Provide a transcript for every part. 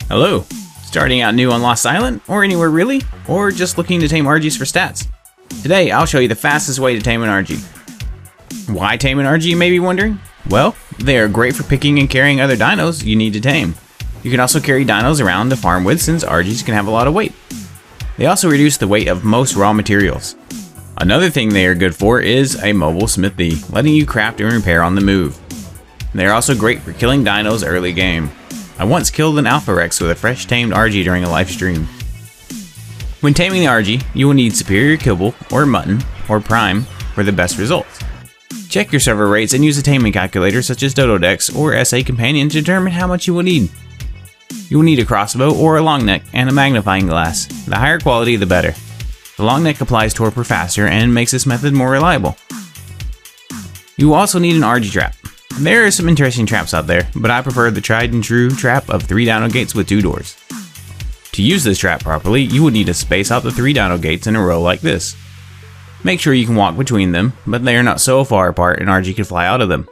Hello! Starting out new on Lost Island, or anywhere really, or just looking to tame Argies for stats? Today I'll show you the fastest way to tame an Argy. Why tame an Argy, you may be wondering? Well, they are great for picking and carrying other dinos you need to tame. You can also carry dinos around to farm with since Argies can have a lot of weight. They also reduce the weight of most raw materials. Another thing they are good for is a mobile smithy, letting you craft and repair on the move. They are also great for killing dinos early game. I once killed an Alpha Rex with a fresh tamed Argy during a live stream. When taming the Argy, you will need superior Kibble, or mutton, or prime for the best results. Check your server rates and use a taming calculator such as Dododex or SA Companion to determine how much you will need. You will need a crossbow or a long neck and a magnifying glass. The higher quality the better. The long neck applies torpor faster and makes this method more reliable. You will also need an Argy trap. There are some interesting traps out there, but I prefer the tried and true trap of 3 dino gates with 2 doors. To use this trap properly, you would need to space out the 3 dino gates in a row like this. Make sure you can walk between them, but they are not so far apart an Argy can fly out of them.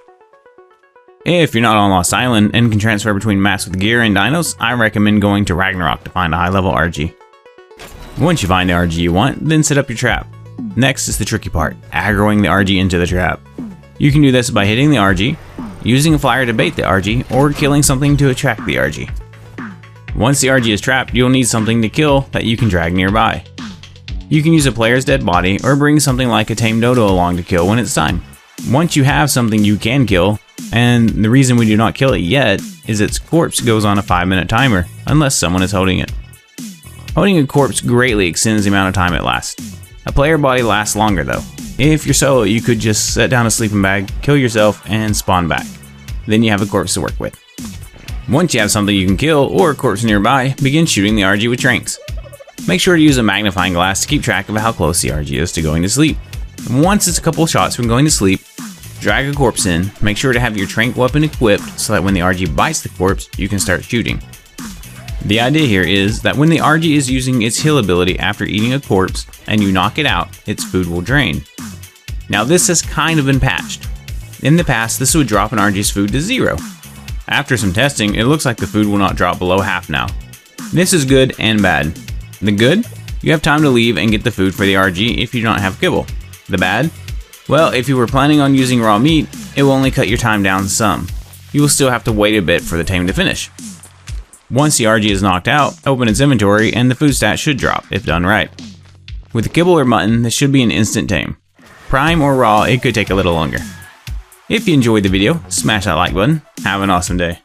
If you're not on Lost Island and can transfer between maps with gear and dinos, I recommend going to Ragnarok to find a high level Argy. Once you find the Argy you want, then set up your trap. Next is the tricky part, aggroing the Argy into the trap. You can do this by hitting the Argy, using a flyer to bait the Argy, or killing something to attract the Argy. Once the Argy is trapped, you'll need something to kill that you can drag nearby. You can use a player's dead body or bring something like a tame dodo along to kill when it's time. Once you have something you can kill, and the reason we do not kill it yet is its corpse goes on a 5-minute timer unless someone is holding it. Holding a corpse greatly extends the amount of time it lasts. A player body lasts longer though. If you're solo, you could just set down a sleeping bag, kill yourself, and spawn back. Then you have a corpse to work with. Once you have something you can kill or a corpse nearby, begin shooting the Argy with tranks. Make sure to use a magnifying glass to keep track of how close the Argy is to going to sleep. Once it's a couple shots from going to sleep, drag a corpse in, make sure to have your trank weapon equipped so that when the Argy bites the corpse, you can start shooting. The idea here is that when the Argy is using its heal ability after eating a corpse and you knock it out, its food will drain. Now this has kind of been patched. In the past, this would drop an Argy's food to 0. After some testing, it looks like the food will not drop below half now. This is good and bad. The good? You have time to leave and get the food for the Argy if you don't have Kibble. The bad? Well, if you were planning on using raw meat, it will only cut your time down some. You will still have to wait a bit for the tame to finish. Once the Argy is knocked out, open its inventory and the food stat should drop if done right. With the Kibble or mutton, this should be an instant tame. Prime or raw, it could take a little longer. If you enjoyed the video, smash that like button. Have an awesome day.